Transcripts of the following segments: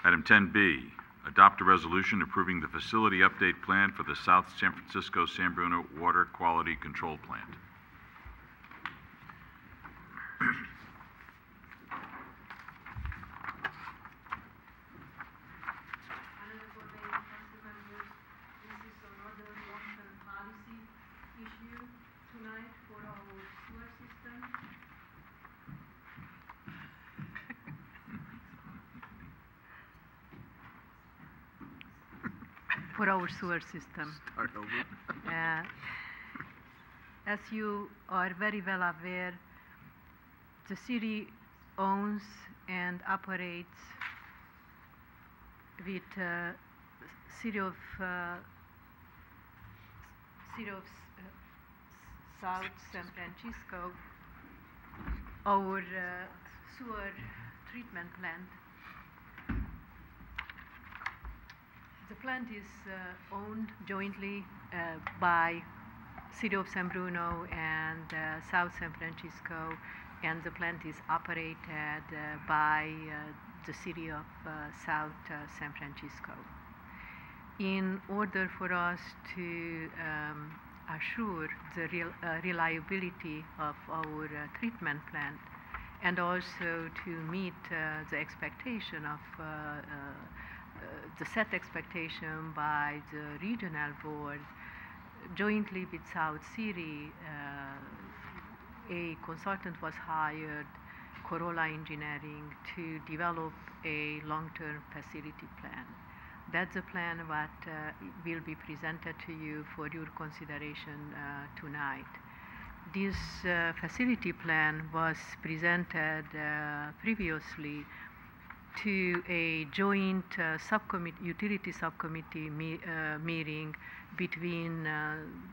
Item 10b, adopt a resolution approving the facility update plan for the South San Francisco San Bruno Water Quality Control Plant. For our sewer system. As you are very well aware, the city owns and operates with City of South San Francisco our sewer treatment plant. The plant is owned jointly by City of San Bruno and South San Francisco, and the plant is operated by the City of South San Francisco. In order for us to assure the reliability of our treatment plant, and also to meet the expectation of the set expectation by the regional board, jointly with South City, a consultant was hired, Corolla Engineering, to develop a long-term facility plan. That's a plan that will be presented to you for your consideration tonight. This facility plan was presented previously to a joint utility subcommittee meeting between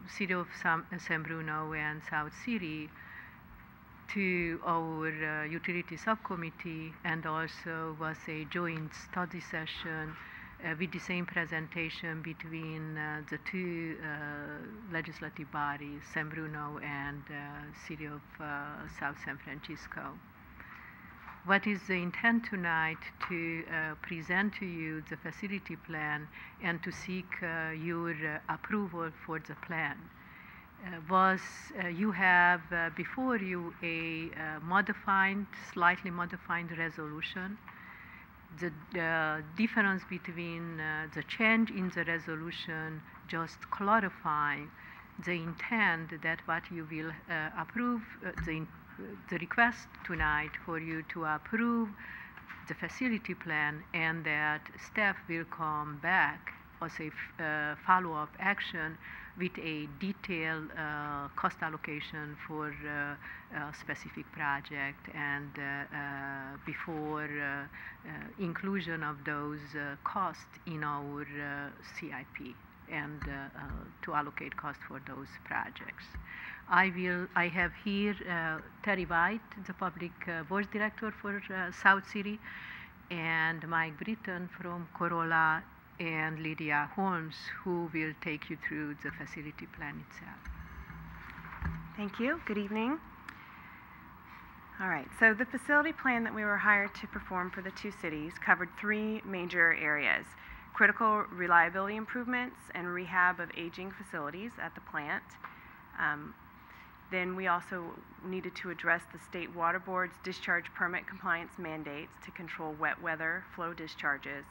City of San Bruno and South City, to our utility subcommittee, and also was a joint study session with the same presentation between the two legislative bodies, San Bruno and City of South San Francisco. What is the intent tonight? To present to you the facility plan and to seek your approval for the plan. You have before you a slightly modified resolution. The difference between the change in the resolution just clarifying the intent that what you will approve, the request tonight for you to approve the facility plan, and that staff will come back as a follow-up action with a detailed cost allocation for a specific project, and before inclusion of those costs in our CIP, and to allocate cost for those projects. I have here Terry White, the Public Works Director for South City, and Mike Britton from Corolla, and Lydia Holmes, who will take you through the facility plan itself. Thank you. Good evening. All right, so the facility plan that we were hired to perform for the two cities covered three major areas: critical reliability improvements and rehab of aging facilities at the plant. Then we also needed to address the State Water Board's discharge permit compliance mandates to control wet weather flow discharges.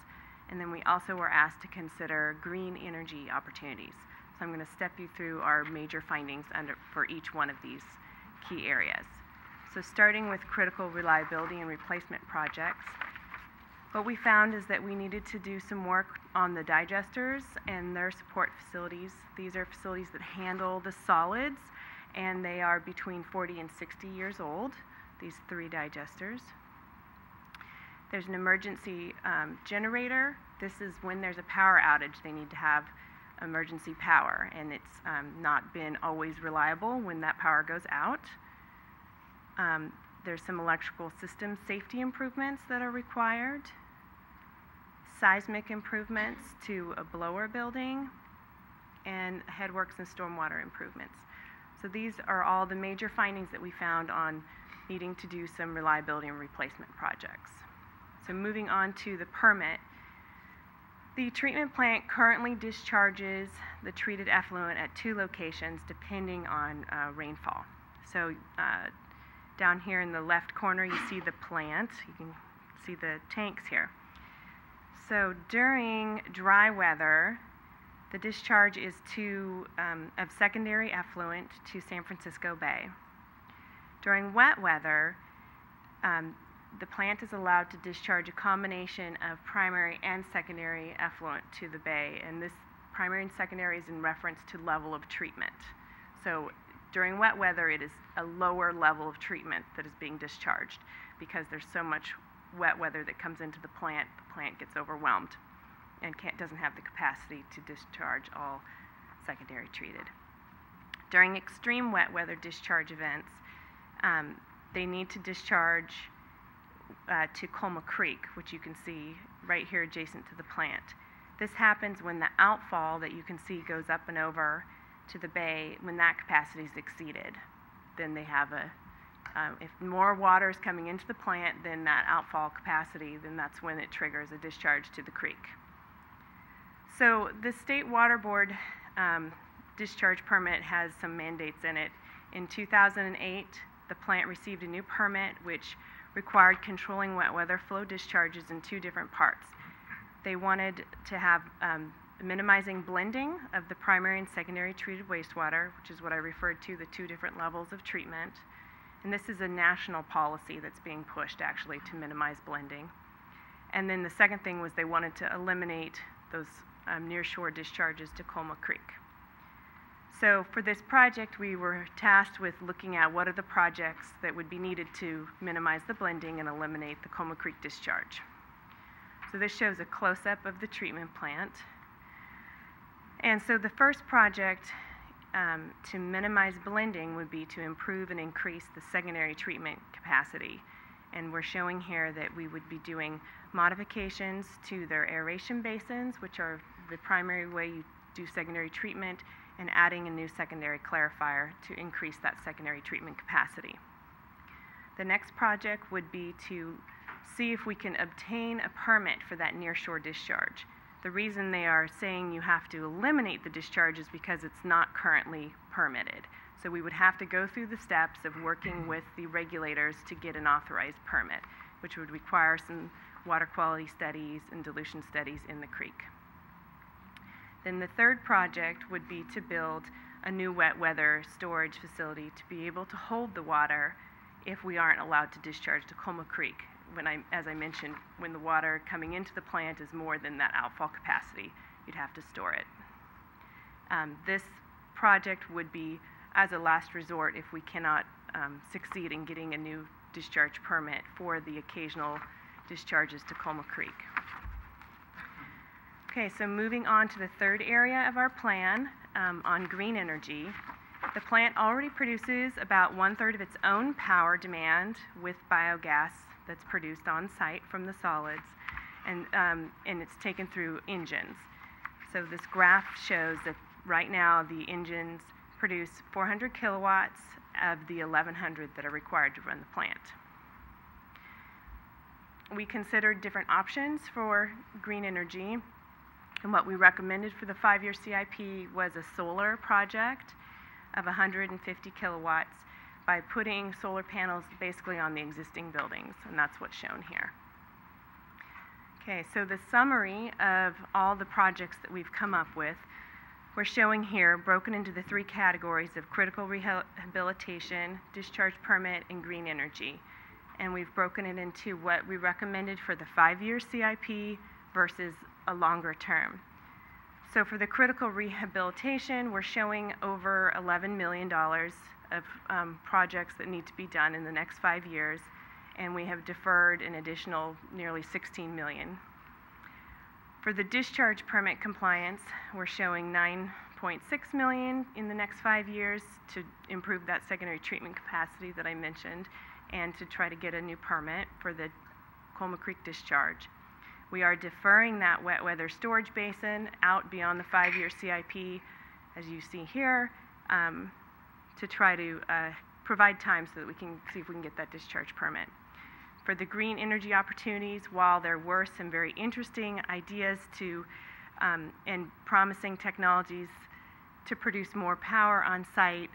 And then we also were asked to consider green energy opportunities. So I'm going to step you through our major findings for each one of these key areas. So starting with critical reliability and replacement projects, what we found is that we needed to do some work on the digesters and their support facilities. These are facilities that handle the solids, and they are between 40 and 60 years old, these three digesters. There's an emergency generator. This is when there's a power outage, they need to have emergency power, and it's not been always reliable when that power goes out. There's some electrical system safety improvements that are required, seismic improvements to a blower building, and headworks and stormwater improvements. So these are all the major findings that we found on needing to do some reliability and replacement projects. So moving on to the permit. The treatment plant currently discharges the treated effluent at 2 locations depending on rainfall. So down here in the left corner you see the plant. You can see the tanks here. So during dry weather, the discharge is of secondary effluent to San Francisco Bay. During wet weather, the plant is allowed to discharge a combination of primary and secondary effluent to the bay, and this primary and secondary is in reference to level of treatment. So during wet weather, it is a lower level of treatment that is being discharged because there's so much wet weather that comes into the plant gets overwhelmed and doesn't have the capacity to discharge all secondary treated. During extreme wet weather discharge events, they need to discharge to Colma Creek, which you can see right here adjacent to the plant. This happens when the outfall that you can see goes up and over to the bay. When that capacity is exceeded, then they have if more water is coming into the plant than that outfall capacity, then that's when it triggers a discharge to the creek. So the State Water Board discharge permit has some mandates in it. In 2008, the plant received a new permit which required controlling wet weather flow discharges in 2 different parts. They wanted to have minimizing blending of the primary and secondary treated wastewater, which is what I referred to, the 2 different levels of treatment. And this is a national policy that's being pushed actually to minimize blending. And then the second thing was they wanted to eliminate those near-shore discharges to Colma Creek. So for this project, we were tasked with looking at what are the projects that would be needed to minimize the blending and eliminate the Colma Creek discharge. So this shows a close-up of the treatment plant. And so the first project to minimize blending would be to improve and increase the secondary treatment capacity. And we're showing here that we would be doing modifications to their aeration basins, which are the primary way you do secondary treatment, and adding a new secondary clarifier to increase that secondary treatment capacity. The next project would be to see if we can obtain a permit for that near-shore discharge. The reason they are saying you have to eliminate the discharge is because it's not currently permitted. So we would have to go through the steps of working with the regulators to get an authorized permit, which would require some water quality studies and dilution studies in the creek. Then the third project would be to build a new wet weather storage facility to be able to hold the water if we aren't allowed to discharge to Colma Creek. As I mentioned, when the water coming into the plant is more than that outfall capacity, you'd have to store it. This project would be as a last resort if we cannot succeed in getting a new discharge permit for the occasional discharges to Colma Creek. Okay, so moving on to the third area of our plan on green energy. The plant already produces about 1/3 of its own power demand with biogas that's produced on site from the solids, and it's taken through engines. So this graph shows that right now the engines produce 400 kilowatts of the 1,100 that are required to run the plant. We considered different options for green energy. And what we recommended for the 5-year CIP was a solar project of 150 kilowatts by putting solar panels basically on the existing buildings, and that's what's shown here. Okay, so the summary of all the projects that we've come up with, we're showing here broken into the 3 categories of critical rehabilitation, discharge permit, and green energy. And we've broken it into what we recommended for the 5-year CIP versus a longer term. So for the critical rehabilitation, we're showing over $11 million of projects that need to be done in the next 5 years, and we have deferred an additional nearly $16 million. For the discharge permit compliance, we're showing $9.6 million in the next 5 years to improve that secondary treatment capacity that I mentioned, and to try to get a new permit for the Colma Creek discharge. We are deferring that wet weather storage basin out beyond the 5-year CIP, as you see here, to try to provide time so that we can see if we can get that discharge permit. For the green energy opportunities, while there were some very interesting ideas and promising technologies to produce more power on site,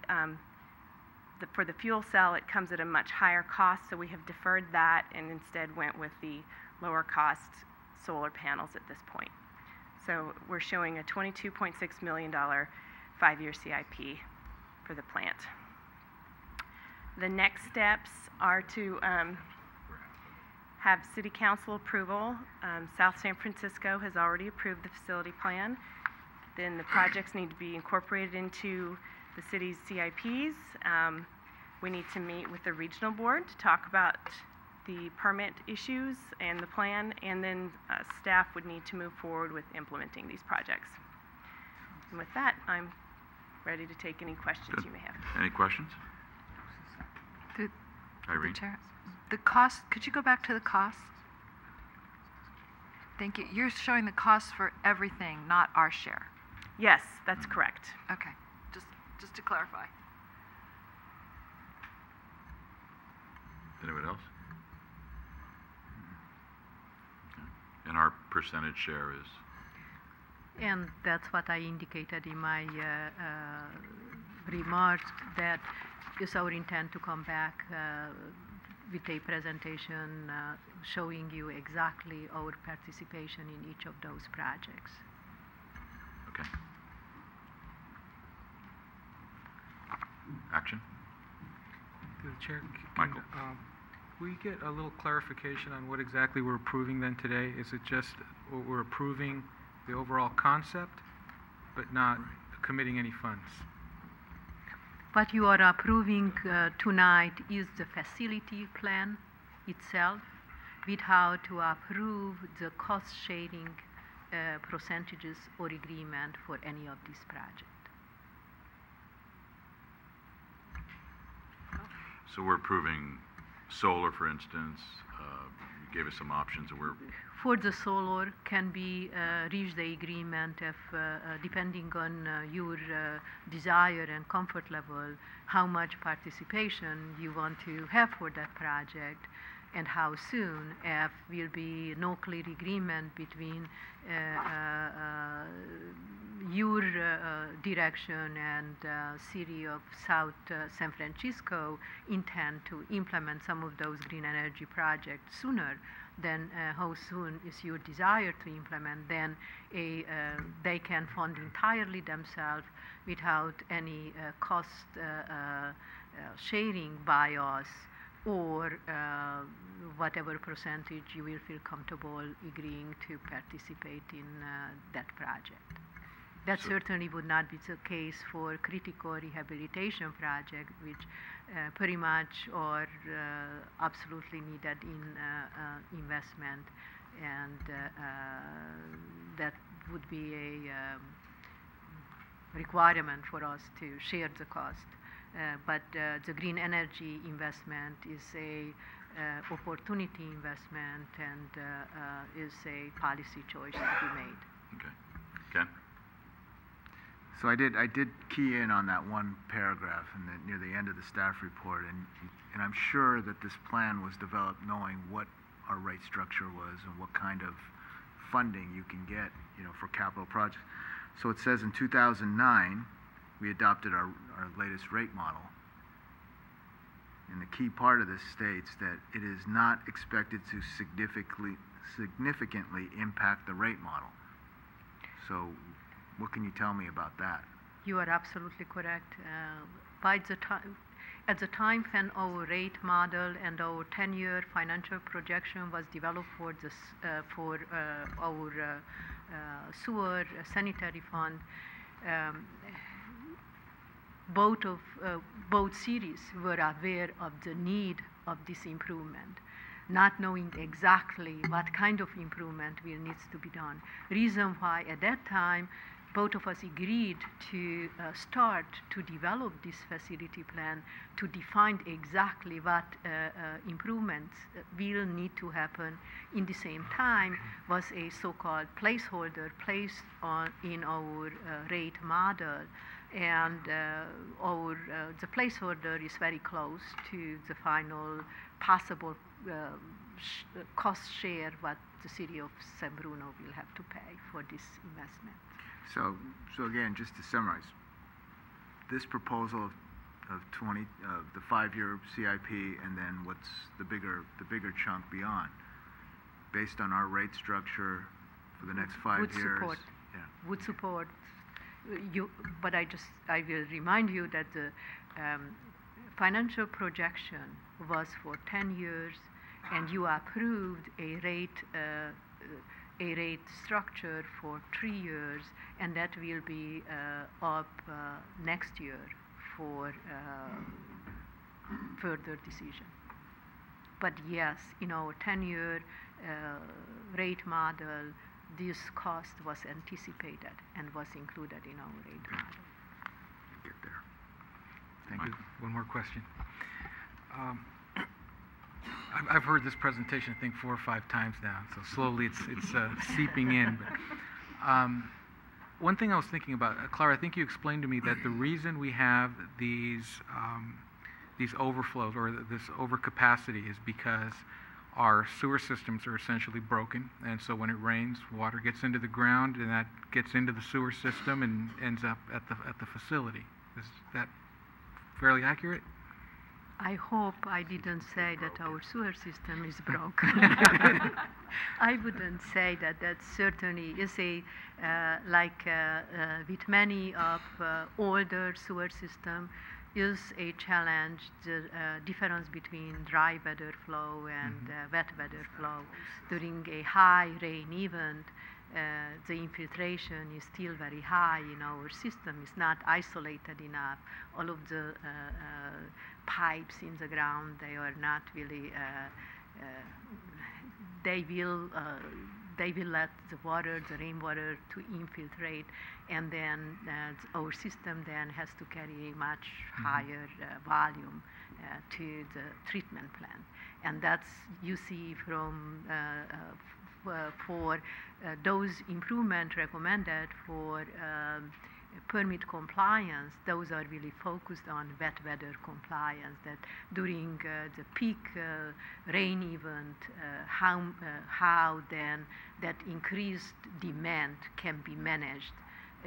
for the fuel cell, it comes at a much higher cost, so we have deferred that and instead went with the lower cost solar panels at this point. So we're showing a $22.6 million 5-year CIP for the plant. The next steps are to have City Council approval. South San Francisco has already approved the facility plan. Then the projects need to be incorporated into the city's CIPs. We need to meet with the regional board to talk about the permit issues and the plan, and then staff would need to move forward with implementing these projects. And with that, I'm ready to take any questions Good. you may have. Any questions? Irene? Chair, the cost, could you go back to the cost? Thank you. You're showing the cost for everything, not our share. Yes, that's correct. Okay, just to clarify. Anyone else? Okay. And our percentage share is? And that's what I indicated in my remarks, that it's our intent to come back with a presentation showing you exactly our participation in each of those projects. Okay. Action? Through the chair, Michael. we get a little clarification on what exactly we're approving then today? Is it just we're approving the overall concept, but not committing any funds? What you are approving tonight is the facility plan itself, with how to approve the cost sharing percentages or agreement for any of these projects. So we're approving solar, for instance. You gave us some options, and we're For the solar, can be reach the agreement if, depending on your desire and comfort level, how much participation you want to have for that project, and how soon, if will be no clear agreement between your direction and City of South San Francisco intend to implement some of those green energy projects sooner than how soon is your desire to implement, then they can fund entirely themselves without any cost sharing by us, or whatever percentage you will feel comfortable agreeing to participate in that project. That certainly would not be the case for critical rehabilitation project, which pretty much are absolutely needed in investment, and that would be a requirement for us to share the cost. But the green energy investment is a opportunity investment, and is a policy choice to be made. okay. Ken? So I did key in on that one paragraph near the end of the staff report, and I'm sure that this plan was developed knowing what our rate structure was and what kind of funding you can get, for capital projects. So it says in 2009 we adopted our latest rate model, and the key part of this states that it is not expected to significantly impact the rate model. So what can you tell me about that? You are absolutely correct. At the time when our rate model and our 10-year financial projection was developed for our sewer sanitary fund, both cities were aware of the need of this improvement, not knowing exactly what kind of improvement needs to be done. Reason why at that time both of us agreed to start to develop this facility plan to define exactly what improvements will need to happen in the same time was a so-called placeholder placed in our rate model, and the placeholder is very close to the final possible cost share what the city of San Bruno will have to pay for this investment. So again, just to summarize, this proposal of the 5-year CIP, and then what's the bigger chunk beyond, based on our rate structure for the next 5 years. Would support you, but I will remind you that the financial projection was for 10 years, and you approved a rate structure for 3 years, and that will be up next year for further decision. But yes, in our 10-year rate model, this cost was anticipated and was included in our rate model. Get there. Thank you. One more question. I've heard this presentation, I think, 4 or 5 times now, so slowly it's seeping in. But, one thing I was thinking about, Clara, I think you explained to me that the reason we have these overflows or this overcapacity is because our sewer systems are essentially broken, and so when it rains, water gets into the ground, and that gets into the sewer system and ends up at the facility. Is that fairly accurate? I hope I didn't say that our sewer system is broken. I wouldn't say that. That certainly is with many of older sewer system, is a challenge, the difference between dry weather flow and wet weather flow. During a high rain event, the infiltration is still very high in our system. It's not isolated enough. All of the pipes in the ground, they are not really, they will let the water, the rainwater, to infiltrate, and then our system then has to carry a much higher volume to the treatment plant. And that's, you see from for those improvement recommended for permit compliance, those are really focused on wet weather compliance, that during the peak rain event, how then that increased demand can be managed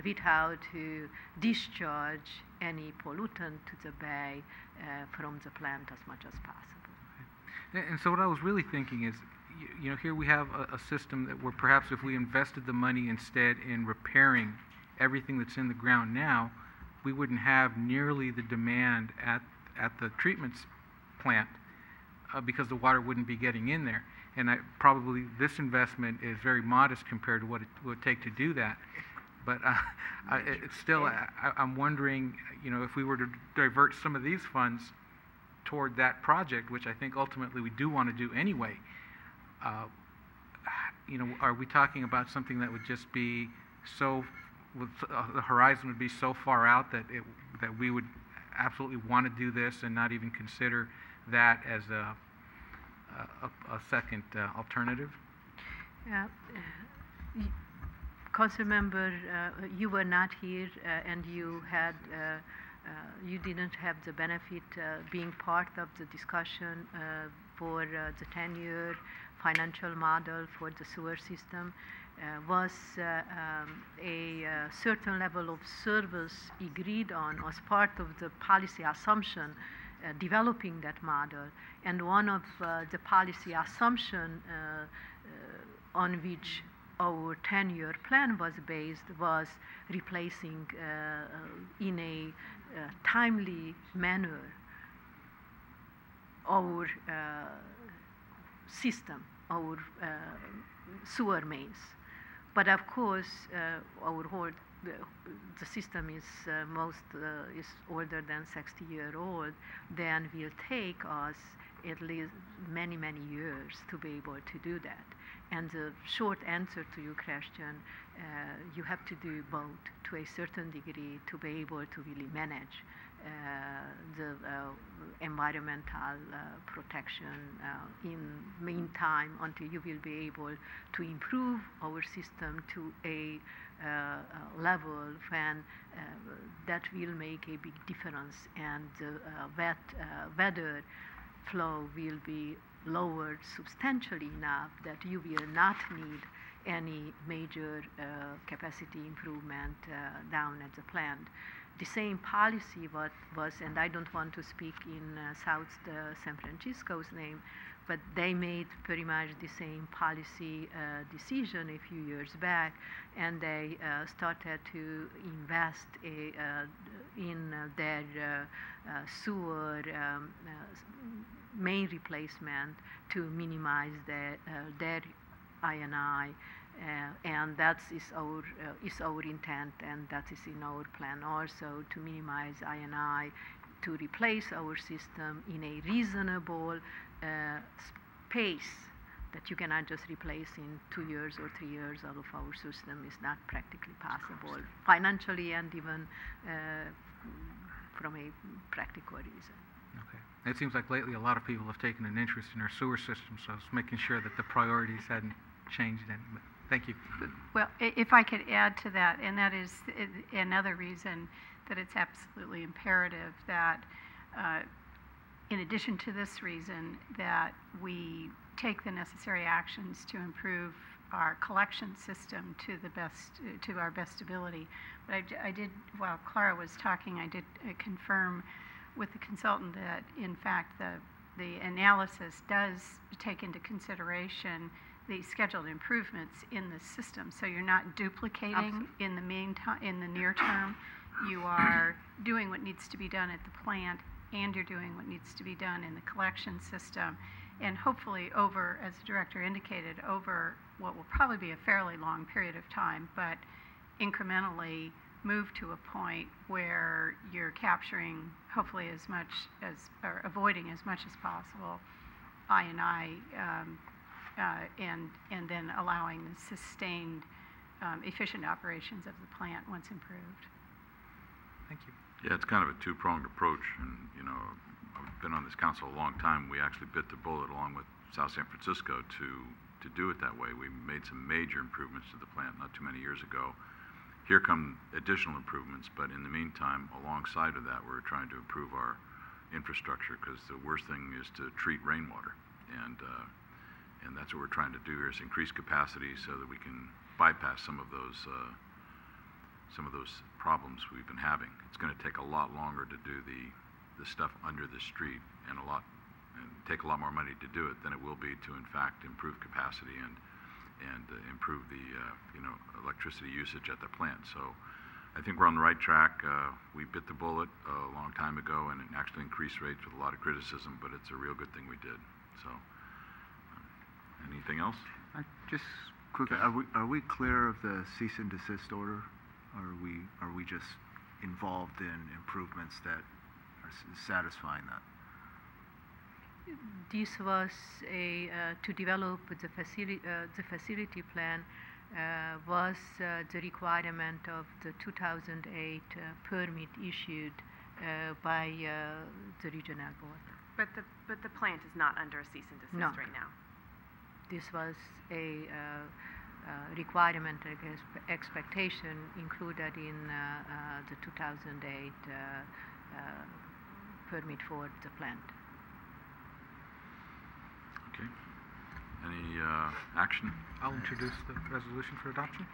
without to discharge any pollutant to the bay from the plant as much as possible. And so what I was really thinking is, you know, here we have a system that where perhaps if we invested the money instead in repairing everything that's in the ground now, we wouldn't have nearly the demand at the treatment plant because the water wouldn't be getting in there. And probably this investment is very modest compared to what it would take to do that. But I'm wondering, you know, if we were to divert some of these funds toward that project, which I think ultimately we do want to do anyway, you know, are we talking about something that would just be so, the horizon would be so far out that we would absolutely want to do this and not even consider that as a second alternative? Councilmember, you were not here, and you didn't have the benefit being part of the discussion for the 10-year financial model for the sewer system. Was a certain level of service agreed on as part of the policy assumption developing that model, and one of the policy assumption on which our 10-year plan was based was replacing in a timely manner our system, our sewer mains. But of course, the system is is older than 60-year-old. Then will take us at least many years to be able to do that. And the short answer to your question, you have to do both to a certain degree to be able to really manage the environmental protection in meantime until you will be able to improve our system to a level when that will make a big difference, and the wet weather flow will be lowered substantially enough that you will not need any major capacity improvement down at the plant. The same policy was, and I don't want to speak in South San Francisco's name, but they made pretty much the same policy decision a few years back, and they started to invest in their sewer main replacement to minimize their I&I. And that is our intent, and that is in our plan also, to minimize I&I, to replace our system in a reasonable pace that you cannot just replace in 2 years or 3 years out of our system. Is not practically possible, financially and even from a practical reason. Okay. It seems like lately a lot of people have taken an interest in our sewer system, so I was making sure that the priorities hadn't changed any. Thank you. Well, if I could add to that, and that is another reason that it's absolutely imperative that, in addition to this reason, that we take the necessary actions to improve our collection system to our best ability. But I did, while Clara was talking, I did confirm with the consultant that, in fact, the analysis does take into consideration the scheduled improvements in the system. So you're not duplicating in the near term. You are doing what needs to be done at the plant, and you're doing what needs to be done in the collection system. And hopefully over, as the director indicated, over what will probably be a fairly long period of time, but incrementally move to a point where you're capturing hopefully as much as, or avoiding as much as possible I&I, and then allowing the sustained efficient operations of the plant once improved. Thank you. Yeah, it's kind of a two-pronged approach, and I've been on this council a long time. We actually bit the bullet along with South San Francisco to do it that way. We made some major improvements to the plant not too many years ago. Here come additional improvements, but in the meantime, alongside of that, we're trying to improve our infrastructure, because the worst thing is to treat rainwater, and that's what we're trying to do here, is increase capacity so that we can bypass some of those problems we've been having. It's going to take a lot longer to do the stuff under the street, and take a lot more money to do it than it will be to, in fact, improve capacity and improve the electricity usage at the plant. So I think we're on the right track. We bit the bullet a long time ago, and it actually increased rates with a lot of criticism, but it's a real good thing we did. So anything else? Just quickly, are we clear of the cease and desist order? Or are we just involved in improvements that are satisfying that? This was to develop the facility plan was the requirement of the 2008 permit issued by the regional board. But the plant is not under a cease and desist right now. This was a requirement, expectation included in the 2008 permit for the plant. Okay. Any action? I'll introduce the resolution for adoption.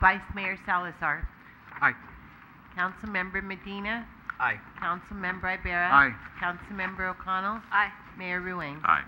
Vice Mayor Salazar. Aye. Councilmember Medina. Aye. Councilmember Ibarra. Aye. Councilmember O'Connell. Aye. Mayor Ruane. Aye.